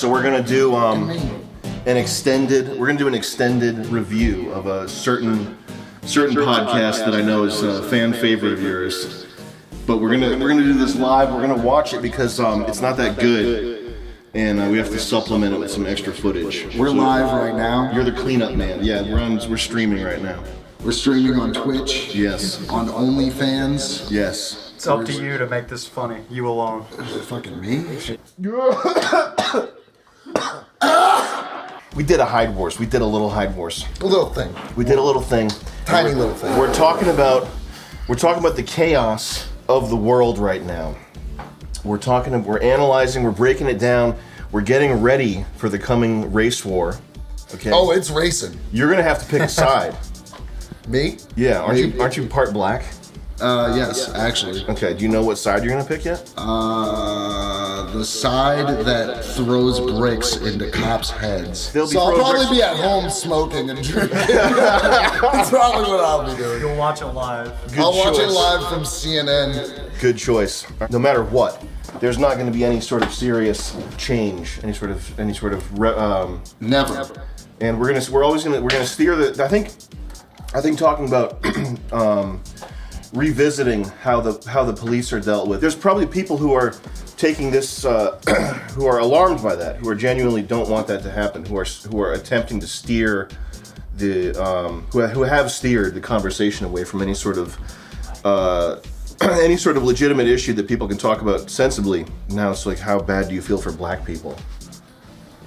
So we're gonna do an extended review of a certain podcast that I know is a fan favorite of yours. But we're gonna do this live. We're gonna watch it because it's not that good, and we have to supplement it with some extra footage. We're live right now. You're the cleanup man. Yeah, we're streaming right now. We're streaming on Twitch. Yes. On OnlyFans. Yes. It's up to you to make this funny. You alone. Fucking me? We did a Hydewars. We did a little Hydewars. A little thing. We did a little thing. Tiny little thing. We're talking about the chaos of the world right now. We're analyzing, we're breaking it down, we're getting ready for the coming race war. Okay. Oh, it's racing. You're gonna have to pick a side. Me? Yeah, aren't you part black? Yes, actually. Okay, do you know what side you're gonna pick yet? The side that throws bricks into cops' heads. So I'll probably be at home smoking and drinking. That's probably what I'll be doing. You'll watch it live. I'll watch it live from CNN. Good choice. No matter what, there's not going to be any sort of serious change, any sort of Never. And we're gonna steer the. I think talking about revisiting how the police are dealt with. There's probably people who are taking this, who are alarmed by that, who are genuinely don't want that to happen, who are attempting to steer the, who have steered the conversation away from any sort of legitimate issue that people can talk about sensibly. Now it's like, how bad do you feel for black people?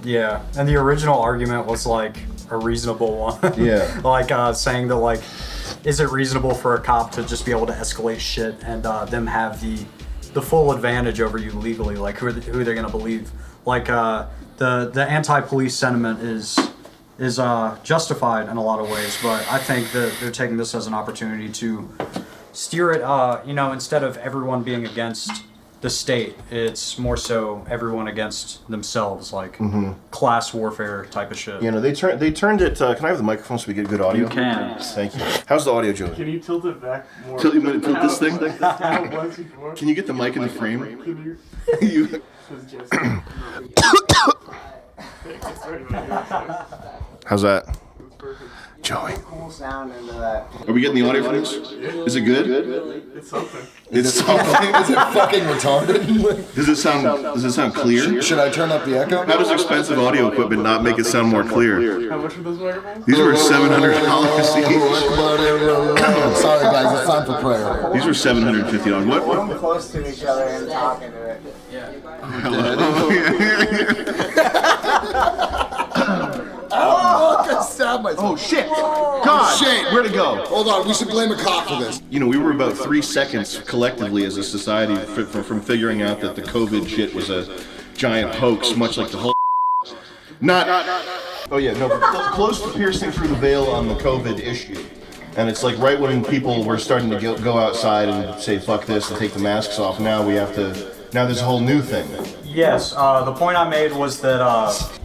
Yeah, and the original argument was like a reasonable one. Yeah. Like saying that like, is it reasonable for a cop to just be able to escalate shit and them have the full advantage over you legally? Like who they're gonna believe? Like the anti-police sentiment is justified in a lot of ways, but I think that they're taking this as an opportunity to steer it. Instead of everyone being against the state, it's more so everyone against themselves, like class warfare type of shit. You know, they turned it. Can I have the microphone so we get good audio? You can. Thank you. How's the audio, Joey? Can you tilt it back more? Tilt this thing? How it was before? Can you get the mic in the frame? Can You- How's that? Joey. Cool sound into that. Are we getting the audio from this? Is it good? It's something. It's something. Is it fucking retarded? Does it sound clear? Should I turn up the echo? How does expensive audio equipment not make it sound more clear? How much are those microphones? These were $700 each. Sorry guys, it's time for prayer. These were $750. What? Put them close to each other and talk into it. Oh, I stabbed myself. Oh shit! God! Shit. Where'd it go? Hold on, we should blame a cop for this. You know, we were about 3 seconds collectively as a society from figuring out that the COVID shit was a giant hoax, much like the whole. Oh yeah, no, close to piercing through the veil on the COVID issue. And it's like right when people were starting to go outside and say fuck this and take the masks off, now there's a whole new thing. Yes, the point I made was that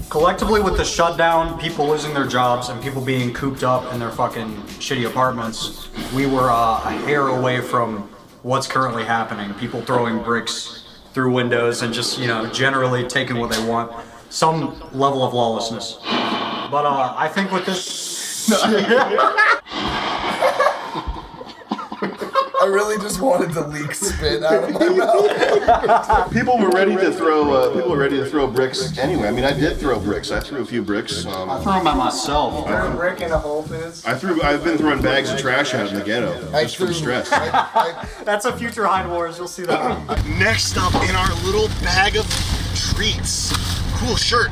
collectively with the shutdown, people losing their jobs, and people being cooped up in their fucking shitty apartments, we were a hair away from what's currently happening. People throwing bricks through windows and just, generally taking what they want. Some level of lawlessness. But I think with this... I really just wanted to leak spit out of my mouth. People were ready to throw bricks anyway. I mean, I did throw bricks. I threw a few bricks. I threw them at myself. Threw a brick in a Whole Foods. I've been throwing bags of trash out in the ghetto just from stress. That's a future Hydewars. You'll see that. Next up in our little bag of treats. Cool shirt.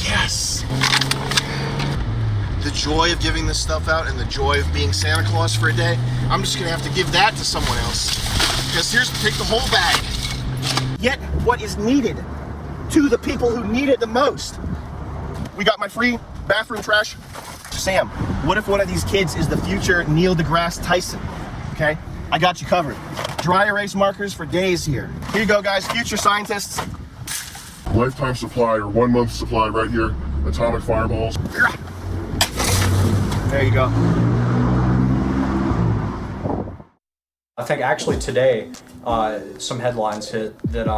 Yes. The joy of giving this stuff out and the joy of being Santa Claus for a day, I'm just gonna have to give that to someone else. Because take the whole bag. Yet what is needed to the people who need it the most. We got my free bathroom trash. Sam, what if one of these kids is the future Neil deGrasse Tyson? Okay, I got you covered. Dry erase markers for days here. Here you go, guys, future scientists. Lifetime supply or 1 month supply right here. Atomic fireballs. There you go. I think actually today, some headlines hit that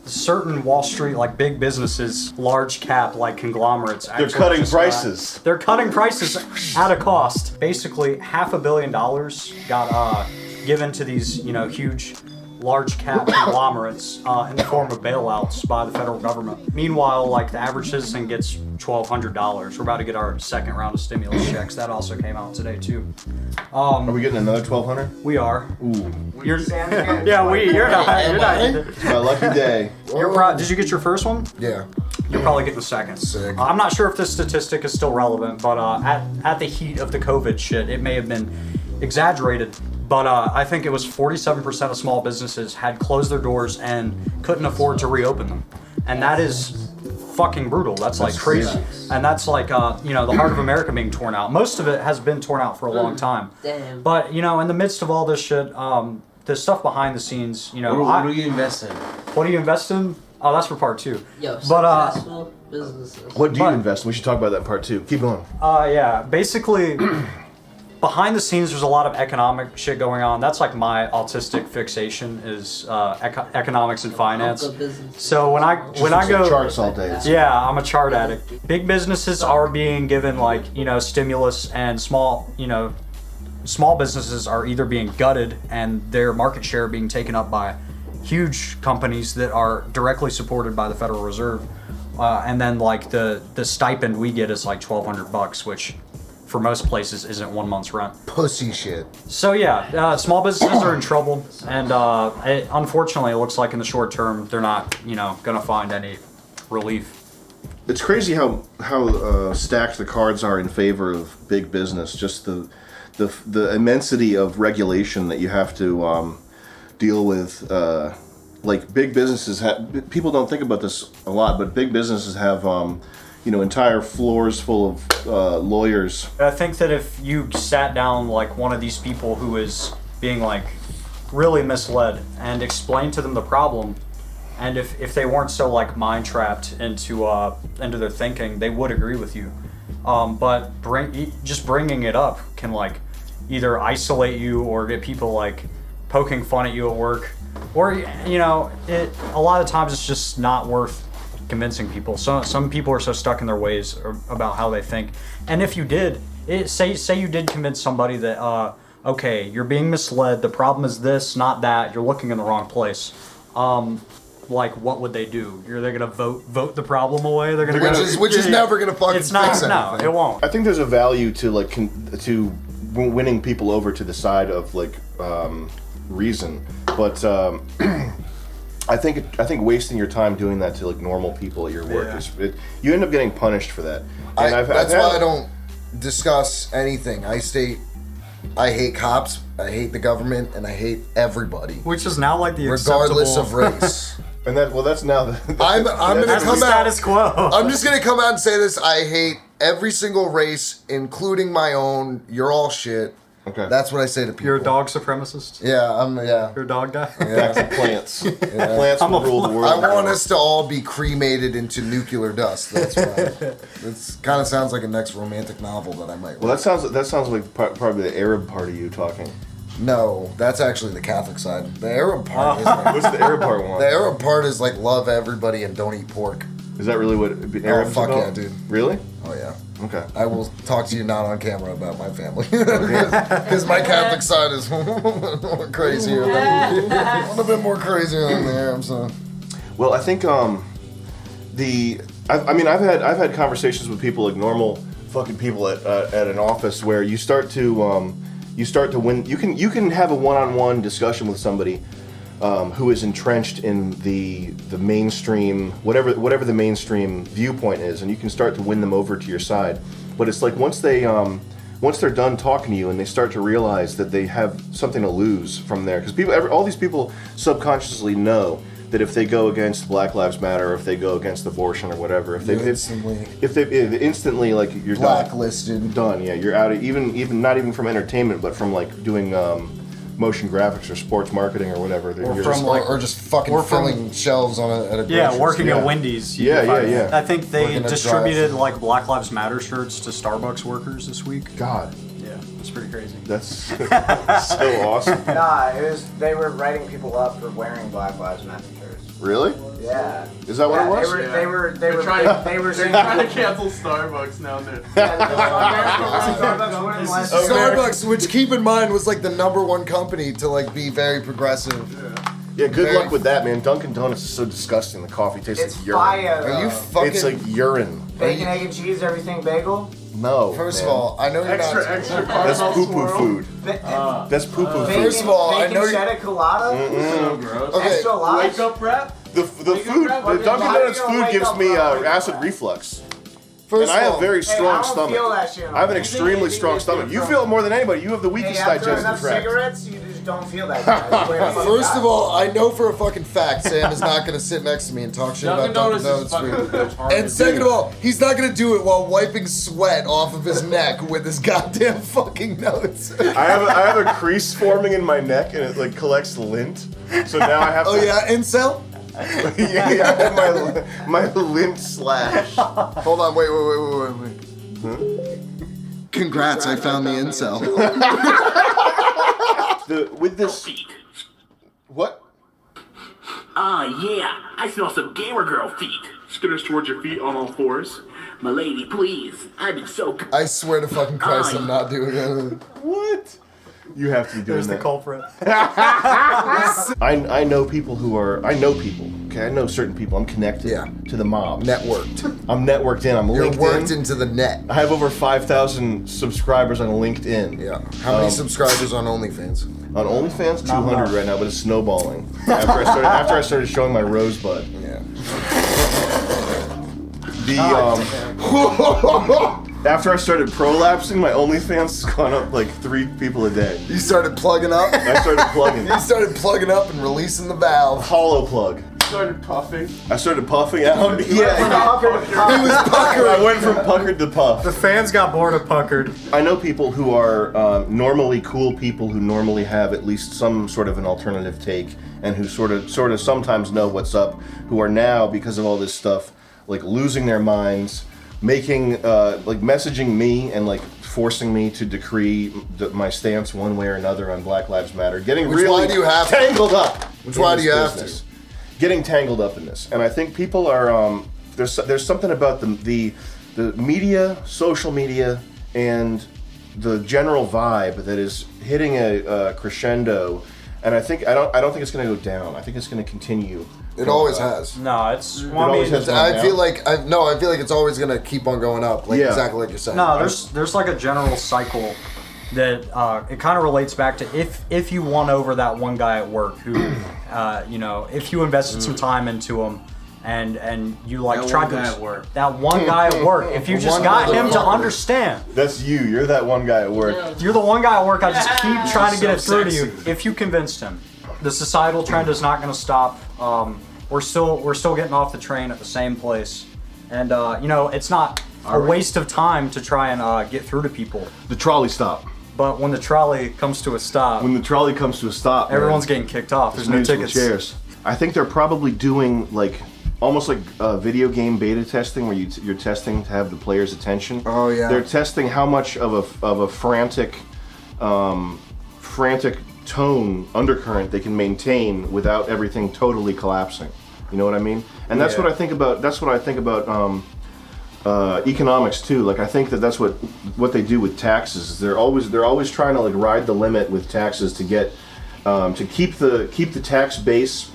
certain Wall Street, like big businesses, large cap, like conglomerates. They're cutting prices. They're cutting prices at a cost. Basically, $500 million got given to these, huge, large cap conglomerates in the form of bailouts by the federal government. Meanwhile, like the average citizen gets $1,200. We're about to get our second round of stimulus checks. That also came out today too. Are we getting another 1,200? We are. Ooh, You're yeah, you're not. You're not. it's my lucky day. Did you get your first one? Yeah. You're probably getting the second. Sick. I'm not sure if this statistic is still relevant, but at the heat of the COVID shit, it may have been exaggerated. But I think it was 47% of small businesses had closed their doors and couldn't afford to reopen them. And that is fucking brutal. That's like crazy. And that's like, the heart of America being torn out. Most of it has been torn out for a long time. Damn. But, in the midst of all this shit, the stuff behind the scenes, What do you invest in? What do you invest in? Oh, that's for part 2. Yo, But, successful businesses. What do you invest in? We should talk about that in part 2. Keep going. yeah, basically, behind the scenes, there's a lot of economic shit going on. That's like my autistic fixation is economics and finance. So when I go charts all day. yeah, I'm a chart addict. Big businesses are being given like stimulus, and small businesses are either being gutted and their market share being taken up by huge companies that are directly supported by the Federal Reserve. And then like the stipend we get is like $1,200, which for most places isn't 1 month's rent. Pussy shit. So yeah, small businesses are in trouble, and unfortunately, it looks like in the short term they're not, gonna find any relief. It's crazy how stacked the cards are in favor of big business. Just the immensity of regulation that you have to deal with. Like big businesses people don't think about this a lot, but big businesses have entire floors full of lawyers. I think that if you sat down like one of these people who is being like really misled and explained to them the problem, and if they weren't so like mind trapped into their thinking, they would agree with you. But just bringing it up can like either isolate you or get people like poking fun at you at work, or a lot of times it's just not worth convincing people. So some people are so stuck in their ways about how they think. And if you did, say you did convince somebody that okay, you're being misled, the problem is this, not that, you're looking in the wrong place. Like what would they do? Are they gonna vote the problem away? Which is never gonna fucking it's not, fix anything. No, it won't. I think there's a value to like to winning people over to the side of like reason, but I think wasting your time doing that to like normal people at your work you end up getting punished for that. And that's why I don't discuss anything. I state I hate cops, I hate the government, and I hate everybody. Which is now like the regardless of race. And that's now the I'm gonna come out. Status quo. I'm just gonna come out and say this. I hate every single race, including my own. You're all shit. Okay. That's what I say to people. You're a dog supremacist? Yeah. You're a dog guy? Back to plants. Plants will rule the world. I want us to all be cremated into nuclear dust. That's why. It kind of sounds like a next romantic novel that I might read. Well, that sounds like probably the Arab part of you talking. No, that's actually the Catholic side. The Arab part is like, what's the Arab part one? The Arab part is like love everybody and don't eat pork. Is that really what Arab's fuck about? yeah, dude. Really? Oh yeah. Okay. I will talk to you not on camera about my family because my Catholic side is more crazier. A little bit more crazier than the Arabs. Well, I think I've had conversations with people like normal fucking people at an office where you start to win. You can have a one-on-one discussion with somebody who is entrenched in the mainstream, whatever the mainstream viewpoint is, and you can start to win them over to your side. But it's like once they're done talking to you and they start to realize that they have something to lose from there, because all these people subconsciously know that if they go against Black Lives Matter, or if they go against abortion or whatever, if they instantly like you're blacklisted, done. Yeah, you're out of even not even from entertainment, but from like doing motion graphics or sports marketing or whatever. Or just fucking filling shelves on at a grocery working store. at Wendy's. Yeah. I think they distributed like Black Lives Matter shirts to Starbucks workers this week. God. Yeah, it's pretty crazy. That's so awesome. Nah, they were writing people up for wearing Black Lives Matter shirts. Really? Yeah. Is that what it was? They were They're trying to cancel Starbucks now. Starbucks, which keep in mind was like the #1 company to like be very progressive. Yeah, good luck with that, man. Dunkin' Donuts is so disgusting. The coffee tastes It's like urine. fire. Are you fucking? It's like urine. Bacon, egg, and cheese, everything bagel? No. First man. of all, I know you're Extra not. caramel That's poo-poo swirl. food. Ba- That's poo-poo food. First of all, I bacon know you. cheddar colada? So gross. Okay. Extra large? Wake up wrap? The food, the Dunkin' Donuts food gives me acid reflux. First And I of have all, very Hey, strong I don't stomach. feel that shit. I have an extremely strong stomach. You feel it more than anybody. You have the weakest Hey, after digestive enough tract. cigarettes, you just don't feel that good. First of all, I know for a fucking fact Sam is not gonna sit next to me and talk shit about Dunkin' Donuts food. And second of all, he's not gonna do it while wiping sweat off of his neck with his goddamn fucking notes. I have a crease forming in my neck and it like collects lint. So now I have to. Oh yeah, incel? yeah, I have my lint slash. Hold on, wait. Congrats, I found the incel. With this. What? Yeah, I smell some gamer girl feet. Skitters towards your feet on all fours. My lady, please. I've been so good. I swear to fucking Christ, I'm not doing it. What? You have to be doing There's the that. culprit. I know people who are. I know people. Okay, I know certain people. I'm connected to the mob. Networked. I'm networked in. I'm You're linked worked in. into the net. I have over 5,000 subscribers on LinkedIn. Yeah. How many subscribers on OnlyFans? On OnlyFans, 200 right now, but it's snowballing. After I started showing my rosebud. Yeah. After I started prolapsing, my OnlyFans has gone up like 3 people a day. You started plugging up? I started plugging. You started plugging up and releasing the valve. Hollow plug. Started puffing. I started puffing out. He was puckered. I went from puckered to puff. The fans got bored of puckered. I know people who are normally cool people who normally have at least some sort of an alternative take and who sort of sometimes know what's up, who are now, because of all this stuff, like losing their minds, making like messaging me and like forcing me to decree my stance one way or another on Black Lives Matter, getting Which really why do you have to? tangled up. Which in why this do you have business. Getting tangled up in this, and I think people are there's something about the media, social media, and the general vibe that is hitting a crescendo, and I don't think it's going to go down. I think it's going to continue. It always has. No, it's. It always has gone I feel down. like I feel like it's always gonna keep on going up, like exactly like you're saying. No, there's like a general cycle that it kind of relates back to if you won over that one guy at work who, if you invested some time into him and you like That tried one to guy at work. that one guy at work, if you just got him to understand. That's you. You're that one guy at work. You're the one guy at work. I just keep trying to get it So through to you. If you convinced him, the societal trend is not going to stop. We're still getting off the train at the same place, and it's not a waste of time to try and get through to people. The trolley stop. But when the trolley comes to a stop, everyone's getting kicked off. There's no musical tickets. chairs. I think they're probably doing like almost like video game beta testing, where you're testing to have the player's attention. Oh yeah. They're testing how much of a frantic tone undercurrent they can maintain without everything totally collapsing. You know what I mean? And that's what I think about. That's what I think about economics too. Like I think that's what they do with taxes. Is they're always trying to like ride the limit with taxes to get to keep the tax base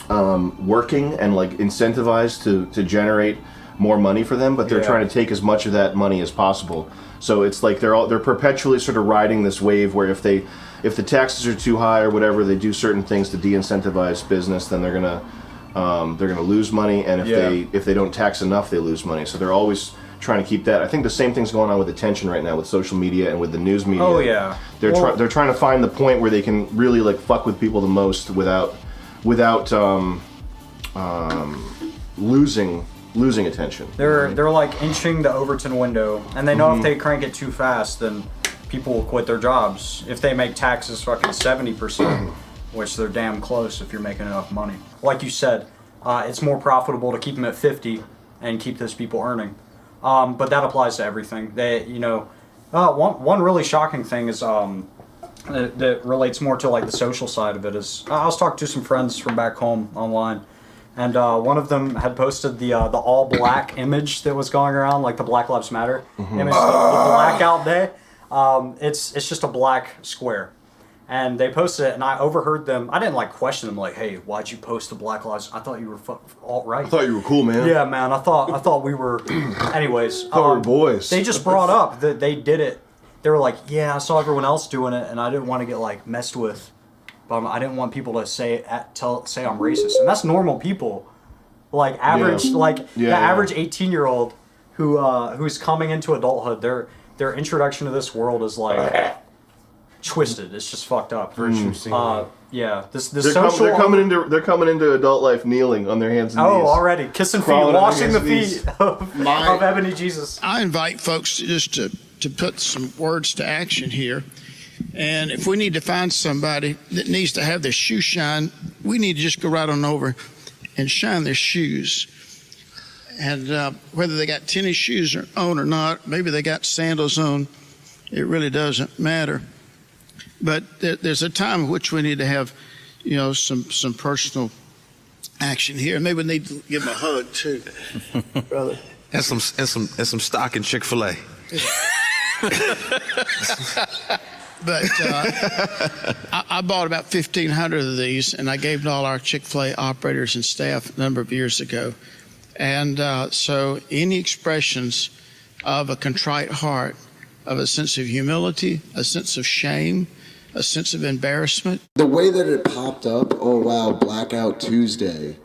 working and like incentivized to generate more money for them. But they're trying to take as much of that money as possible. So it's like they're perpetually sort of riding this wave where if the taxes are too high or whatever, they do certain things to de-incentivize business, then they're gonna lose money, and if they don't tax enough, they lose money. So they're always trying to keep that. I think the same thing's going on with attention right now with social media and with the news media. Oh yeah. They're trying to find the point where they can really like fuck with people the most without losing attention. They're like inching the Overton window, and they know if they crank it too fast, then people will quit their jobs. If they make taxes fucking 70%, which they're damn close if you're making enough money. Like you said, it's more profitable to keep them at 50 and keep those people earning. But that applies to everything. One really shocking thing is that relates more to like the social side of it is I was talking to some friends from back home online, and one of them had posted the all black image that was going around, like the Black Lives Matter image, the blackout day. It's just a black square. And they posted it, and I overheard them. I didn't like question them, like, "Hey, why'd you post the Black Lives? I thought you were alt-right." I thought you were cool, man. Yeah, man. I thought we were. Anyways, we were boys. They just brought up that they did it. They were like, "Yeah, I saw everyone else doing it, and I didn't want to get like messed with. I didn't want people to say I'm racist." And that's normal people, like average, the average 18-year-old who's coming into adulthood. Their introduction to this world is like. Twisted. It's just fucked up. Yeah. They're coming into adult life kneeling on their hands and knees. Oh, already kissing feet, washing the feet of Ebony Jesus. I invite folks to put some words to action here, and if we need to find somebody that needs to have their shoe shine, we need to just go right on over and shine their shoes. And whether they got tennis shoes on or not, maybe they got sandals on, it really doesn't matter. But there's a time in which we need to have, some personal action here. Maybe we need to give them a hug too, brother. And some stock in Chick-fil-A. But I bought about 1,500 of these, and I gave to all our Chick-fil-A operators and staff a number of years ago. And so any expressions of a contrite heart, of a sense of humility, a sense of shame, a sense of embarrassment. The way that it popped up, oh wow, Blackout Tuesday,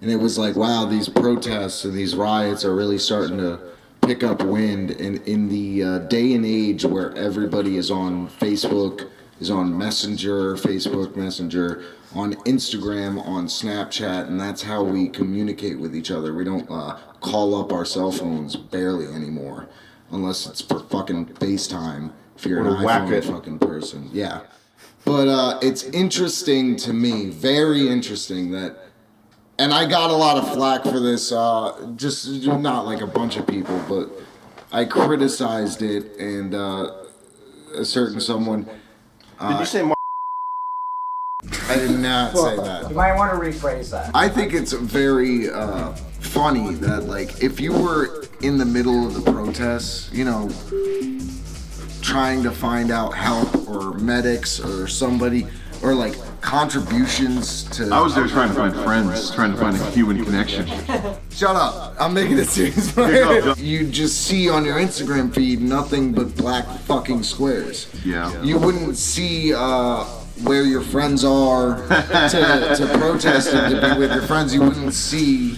and it was like, wow, these protests and these riots are really starting to pick up wind. And in the day and age where everybody is on Facebook, is on Facebook Messenger, on Instagram, on Snapchat, and that's how we communicate with each other. We don't call up our cell phones barely anymore, unless it's for fucking FaceTime. If you're an iPhone fucking person, yeah. But it's interesting to me, very interesting that, and I got a lot of flack for this, just not like a bunch of people, but I criticized it, and a certain someone. Did you say I did not say that. You might want to rephrase that. I think it's very funny that, like, if you were in the middle of the protests, trying to find out help or medics or somebody or like contributions to. I was there trying to find friends, trying to find a human connection. Shut up! I'm making it serious. You just see on your Instagram feed nothing but black fucking squares. Yeah. You wouldn't see where your friends are to protest and to be with your friends. You wouldn't see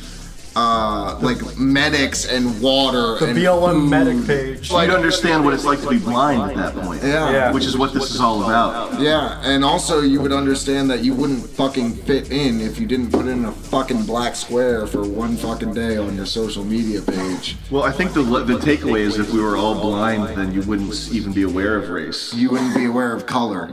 like medics and water. The and BLM food. medic page. You'd understand what it's like to be blind at that point. Yeah. Which is what this is all about. Yeah, and also you would understand that you wouldn't fucking fit in if you didn't put in a fucking black square for one fucking day on your social media page. Well, I think the takeaway is if we were all blind, then you wouldn't even be aware of race. You wouldn't be aware of color.